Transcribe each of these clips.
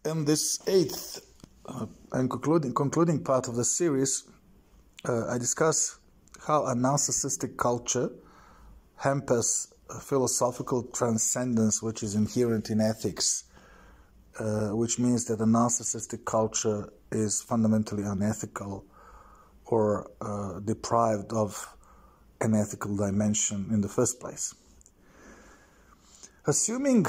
In this eighth and concluding part of the series, I discuss how a narcissistic culture hampers philosophical transcendence which is inherent in ethics, which means that a narcissistic culture is fundamentally unethical or deprived of an ethical dimension in the first place. Assuming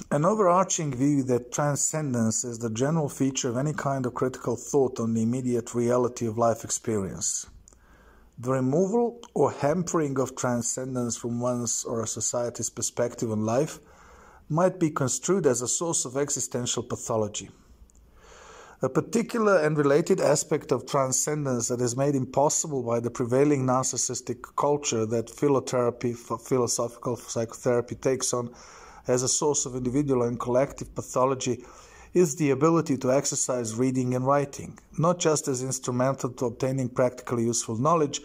an overarching view that transcendence is the general feature of any kind of critical thought on the immediate reality of life experience, the removal or hampering of transcendence from one's or a society's perspective on life might be construed as a source of existential pathology. A particular and related aspect of transcendence that is made impossible by the prevailing narcissistic culture that philosophical psychotherapy takes on as a source of individual and collective pathology is the ability to exercise reading and writing, not just as instrumental to obtaining practically useful knowledge,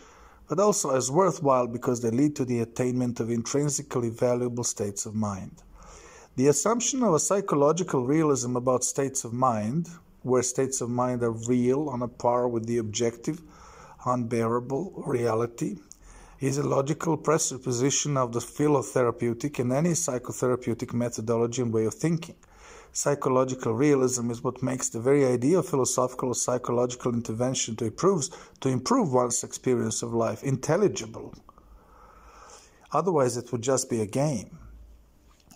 but also as worthwhile because they lead to the attainment of intrinsically valuable states of mind. The assumption of a psychological realism about states of mind, where states of mind are real on a par with the objective, unbearable reality, is a logical presupposition of the philotherapeutic and any psychotherapeutic methodology and way of thinking. Psychological realism is what makes the very idea of philosophical or psychological intervention to improve one's experience of life intelligible. Otherwise, it would just be a game.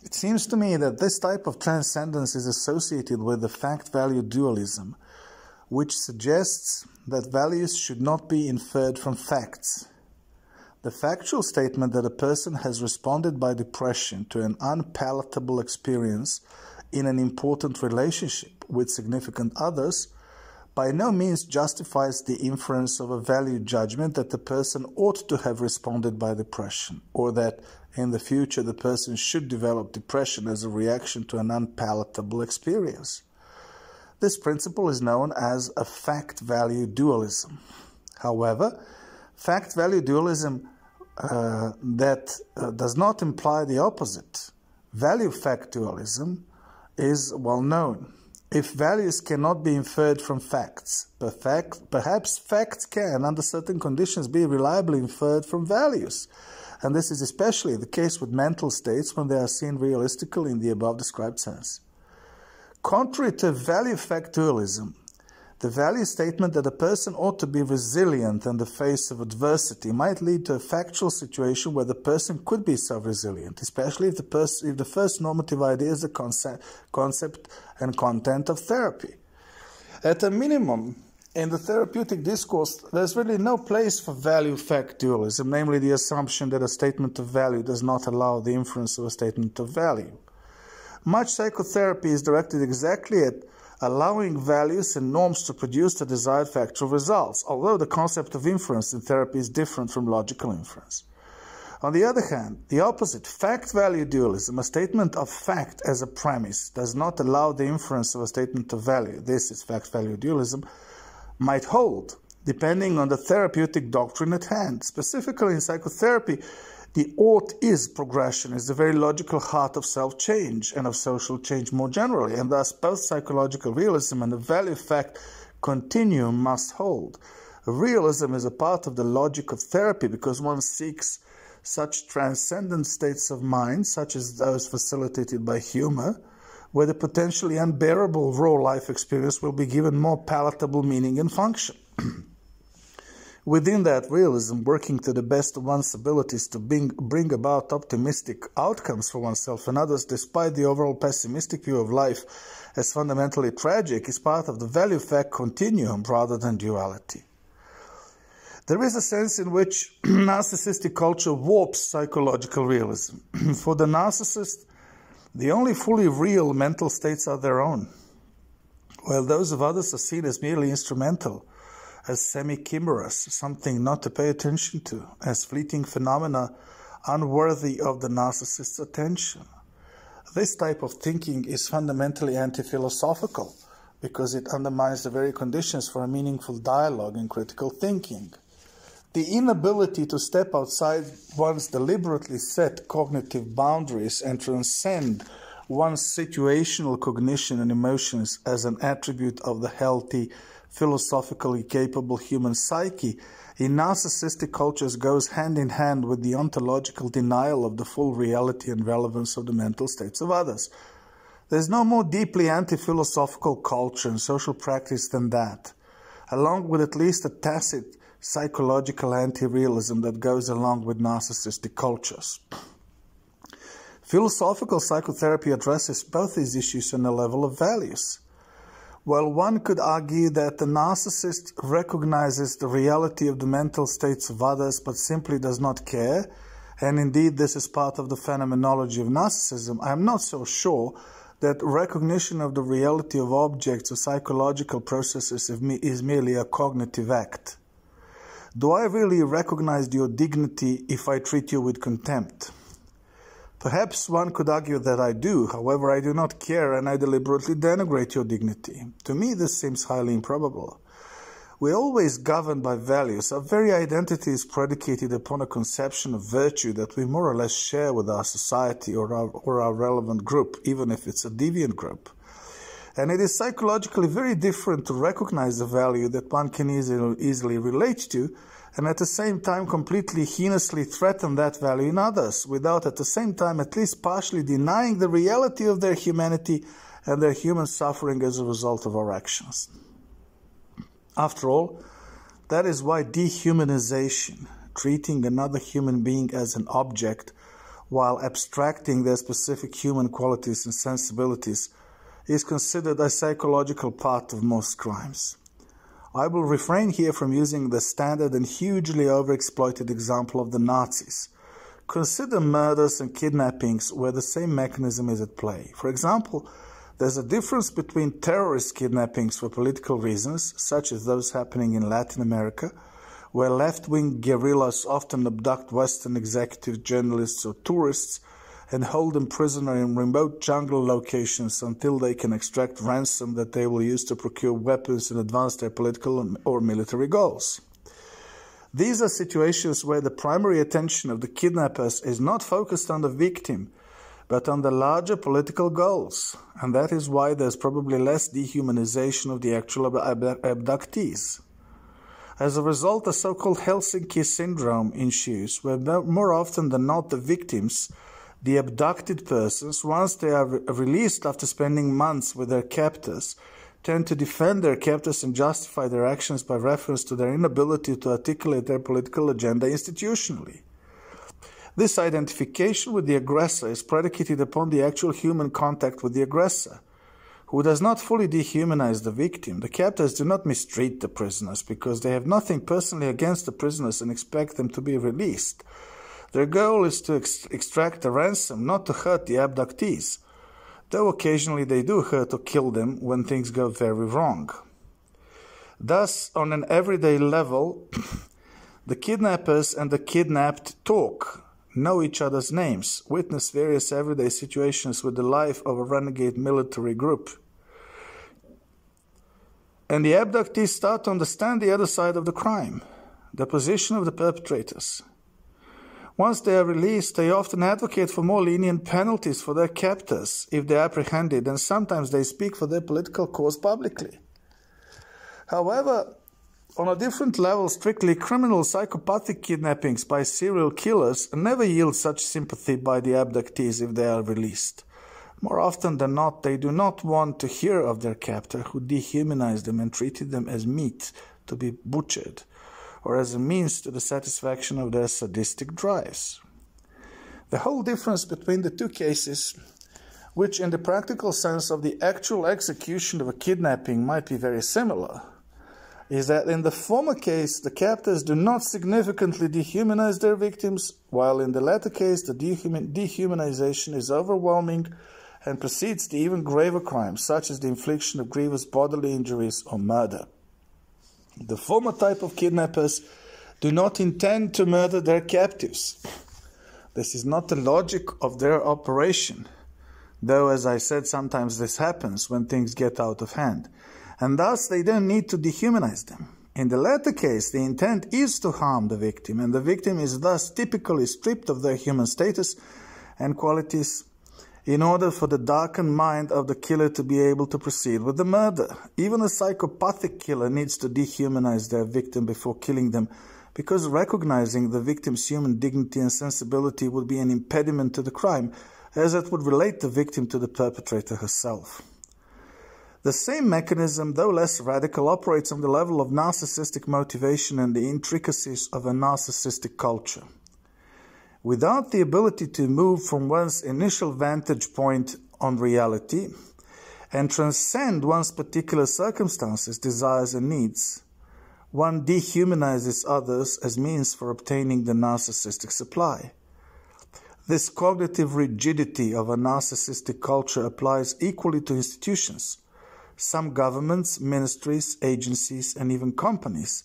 It seems to me that this type of transcendence is associated with the fact-value dualism, which suggests that values should not be inferred from facts. The factual statement that a person has responded by depression to an unpalatable experience in an important relationship with significant others by no means justifies the inference of a value judgment that the person ought to have responded by depression, or that in the future the person should develop depression as a reaction to an unpalatable experience. This principle is known as a fact-value dualism. However, fact-value dualism does not imply the opposite. Value-fact dualism is well known. If values cannot be inferred from facts, perhaps facts can, under certain conditions, be reliably inferred from values. And this is especially the case with mental states when they are seen realistically in the above described sense. Contrary to value-fact dualism, the value statement that a person ought to be resilient in the face of adversity might lead to a factual situation where the person could be self-resilient, especially if the first normative idea is the concept and content of therapy. At a minimum, in the therapeutic discourse, there's really no place for value-fact dualism, namely the assumption that a statement of value does not allow the inference of a statement of value. Much psychotherapy is directed exactly at allowing values and norms to produce the desired factual results, although the concept of inference in therapy is different from logical inference. On the other hand, the opposite, fact-value dualism, a statement of fact as a premise, does not allow the inference of a statement of value. This is fact-value dualism, might hold, depending on the therapeutic doctrine at hand. Specifically in psychotherapy, the ought-is progression is the very logical heart of self-change and of social change more generally, and thus both psychological realism and the value-fact continuum must hold. Realism is a part of the logic of therapy because one seeks such transcendent states of mind, such as those facilitated by humor, where the potentially unbearable raw life experience will be given more palatable meaning and function. Within that realism, working to the best of one's abilities to bring about optimistic outcomes for oneself and others, despite the overall pessimistic view of life as fundamentally tragic, is part of the value-fact continuum rather than duality. There is a sense in which narcissistic culture warps psychological realism. For the narcissist, the only fully real mental states are their own, while those of others are seen as merely instrumental, as semi-chimerous, something not to pay attention to, as fleeting phenomena unworthy of the narcissist's attention. This type of thinking is fundamentally anti-philosophical because it undermines the very conditions for a meaningful dialogue in critical thinking. The inability to step outside one's deliberately set cognitive boundaries and transcend one's situational cognition and emotions as an attribute of the healthy, philosophically capable human psyche in narcissistic cultures goes hand in hand with the ontological denial of the full reality and relevance of the mental states of others. There's no more deeply anti-philosophical culture and social practice than that, along with at least a tacit psychological anti-realism that goes along with narcissistic cultures. Philosophical psychotherapy addresses both these issues on the level of values. While one could argue that the narcissist recognizes the reality of the mental states of others but simply does not care, and indeed this is part of the phenomenology of narcissism, I am not so sure that recognition of the reality of objects or psychological processes is merely a cognitive act. Do I really recognize your dignity if I treat you with contempt? Perhaps one could argue that I do, however I do not care and I deliberately denigrate your dignity. To me this seems highly improbable. We are always governed by values. Our very identity is predicated upon a conception of virtue that we more or less share with our society or our relevant group, even if it's a deviant group. And it is psychologically very different to recognize a value that one can easily relate to, and at the same time completely heinously threaten that value in others, without at the same time at least partially denying the reality of their humanity and their human suffering as a result of our actions. After all, that is why dehumanization, treating another human being as an object while abstracting their specific human qualities and sensibilities, is considered a psychological part of most crimes. I will refrain here from using the standard and hugely overexploited example of the Nazis. Consider murders and kidnappings where the same mechanism is at play. For example, there's a difference between terrorist kidnappings for political reasons, such as those happening in Latin America, where left-wing guerrillas often abduct Western executive journalists or tourists and hold them prisoner in remote jungle locations until they can extract ransom that they will use to procure weapons and advance their political or military goals. These are situations where the primary attention of the kidnappers is not focused on the victim, but on the larger political goals, and that is why there's probably less dehumanization of the actual abductees. As a result, a so-called Helsinki syndrome ensues, where more often than not the victims, the abducted persons, once they are released after spending months with their captors, tend to defend their captors and justify their actions by reference to their inability to articulate their political agenda institutionally. This identification with the aggressor is predicated upon the actual human contact with the aggressor, who does not fully dehumanize the victim. The captors do not mistreat the prisoners because they have nothing personally against the prisoners and expect them to be released. Their goal is to extract a ransom, not to hurt the abductees, though occasionally they do hurt or kill them when things go very wrong. Thus, on an everyday level, the kidnappers and the kidnapped talk, know each other's names, witness various everyday situations with the life of a renegade military group. And the abductees start to understand the other side of the crime, the position of the perpetrators. Once they are released, they often advocate for more lenient penalties for their captors if they are apprehended, and sometimes they speak for their political cause publicly. However, on a different level, strictly criminal psychopathic kidnappings by serial killers never yield such sympathy by the abductees if they are released. More often than not, they do not want to hear of their captor who dehumanized them and treated them as meat to be butchered, or as a means to the satisfaction of their sadistic drives. The whole difference between the two cases, which in the practical sense of the actual execution of a kidnapping might be very similar, is that in the former case, the captors do not significantly dehumanize their victims, while in the latter case, the dehumanization is overwhelming and precedes the even graver crimes, such as the infliction of grievous bodily injuries or murder. The former type of kidnappers do not intend to murder their captives. This is not the logic of their operation, though, as I said, sometimes this happens when things get out of hand, and thus they don't need to dehumanize them. In the latter case, the intent is to harm the victim, and the victim is thus typically stripped of their human status and qualities in order for the darkened mind of the killer to be able to proceed with the murder. Even a psychopathic killer needs to dehumanize their victim before killing them, because recognizing the victim's human dignity and sensibility would be an impediment to the crime, as it would relate the victim to the perpetrator herself. The same mechanism, though less radical, operates on the level of narcissistic motivation and the intricacies of a narcissistic culture. Without the ability to move from one's initial vantage point on reality and transcend one's particular circumstances, desires, and needs, one dehumanizes others as means for obtaining the narcissistic supply. This cognitive rigidity of a narcissistic culture applies equally to institutions. Some governments, ministries, agencies, and even companies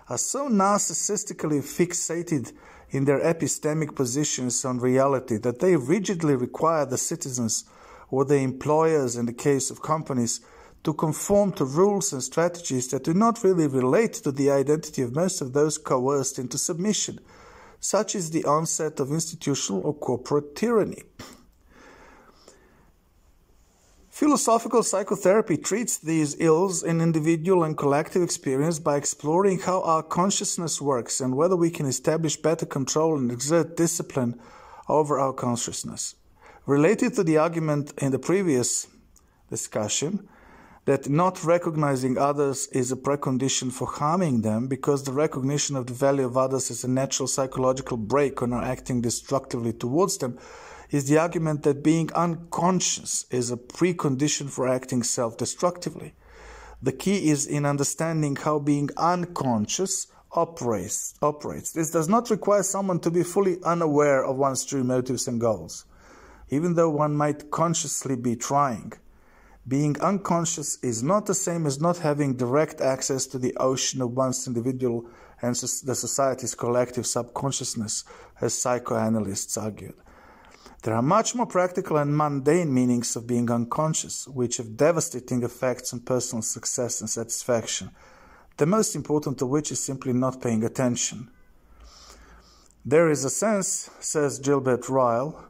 are so narcissistically fixated in their epistemic positions on reality that they rigidly require the citizens or the employers, in the case of companies, to conform to rules and strategies that do not really relate to the identity of most of those coerced into submission. Such is the onset of institutional or corporate tyranny. Philosophical psychotherapy treats these ills in individual and collective experience by exploring how our consciousness works and whether we can establish better control and exert discipline over our consciousness. Related to the argument in the previous discussion, that not recognizing others is a precondition for harming them because the recognition of the value of others is a natural psychological break on our acting destructively towards them, is the argument that being unconscious is a precondition for acting self-destructively. The key is in understanding how being unconscious operates. This does not require someone to be fully unaware of one's true motives and goals, even though one might consciously be trying. Being unconscious is not the same as not having direct access to the ocean of one's individual and the society's collective subconsciousness, as psychoanalysts argued. There are much more practical and mundane meanings of being unconscious, which have devastating effects on personal success and satisfaction, the most important of which is simply not paying attention. There is a sense, says Gilbert Ryle,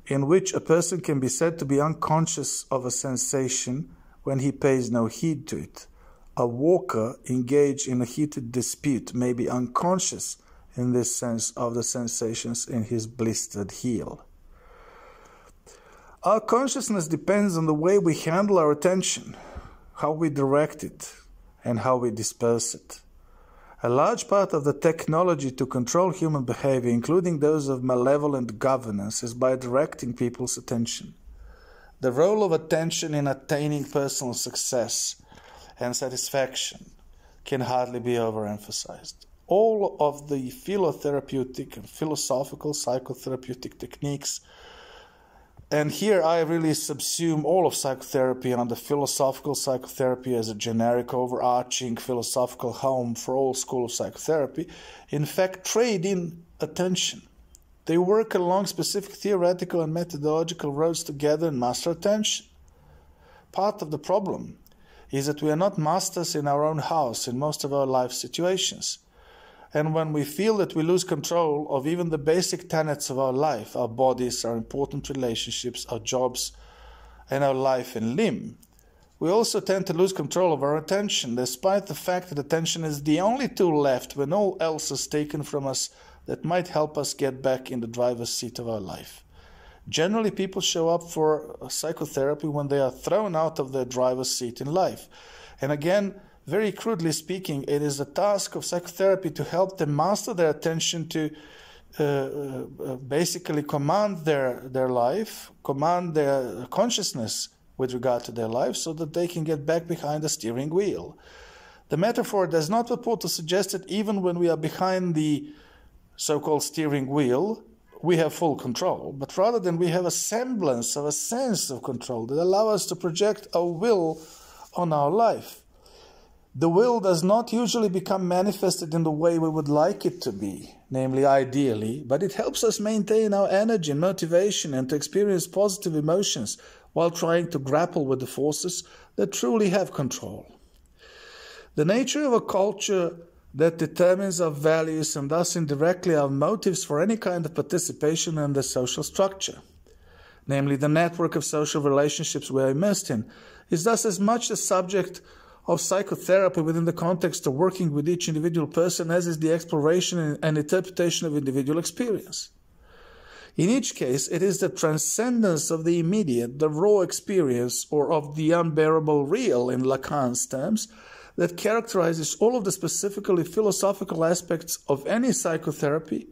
in which a person can be said to be unconscious of a sensation when he pays no heed to it. A walker engaged in a heated dispute may be unconscious in this sense of the sensations in his blistered heel. Our consciousness depends on the way we handle our attention, how we direct it, and how we disperse it. A large part of the technology to control human behavior, including those of malevolent governance, is by directing people's attention. The role of attention in attaining personal success and satisfaction can hardly be overemphasized. All of the philotherapeutic and philosophical psychotherapeutic techniques, and here I really subsume all of psychotherapy under philosophical psychotherapy as a generic overarching philosophical home for all schools of psychotherapy, in fact trade in attention. They work along specific theoretical and methodological roads together and master attention. Part of the problem is that we are not masters in our own house in most of our life situations. And when we feel that we lose control of even the basic tenets of our life, our bodies, our important relationships, our jobs, and our life and limb, we also tend to lose control of our attention, despite the fact that attention is the only tool left when all else is taken from us that might help us get back in the driver's seat of our life. Generally, people show up for psychotherapy when they are thrown out of their driver's seat in life. And again, very crudely speaking, it is the task of psychotherapy to help them master their attention, to basically command their life, command their consciousness with regard to their life, so that they can get back behind the steering wheel. The metaphor does not purport to suggest that even when we are behind the so-called steering wheel, we have full control, but rather than we have a semblance of a sense of control that allows us to project a will on our life. The will does not usually become manifested in the way we would like it to be, namely ideally, but it helps us maintain our energy and motivation and to experience positive emotions while trying to grapple with the forces that truly have control. The nature of a culture that determines our values and thus indirectly our motives for any kind of participation in the social structure. namely the network of social relationships we are immersed in, is thus as much the subject of psychotherapy within the context of working with each individual person as is the exploration and interpretation of individual experience. In each case, it is the transcendence of the immediate, the raw experience, or of the unbearable real in Lacan's terms, that characterizes all of the specifically philosophical aspects of any psychotherapy,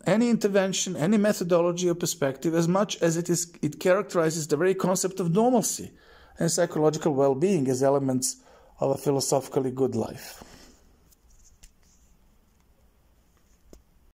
any intervention, any methodology or perspective, as much as it characterizes the very concept of normalcy and psychological well-being as elements of a philosophically good life.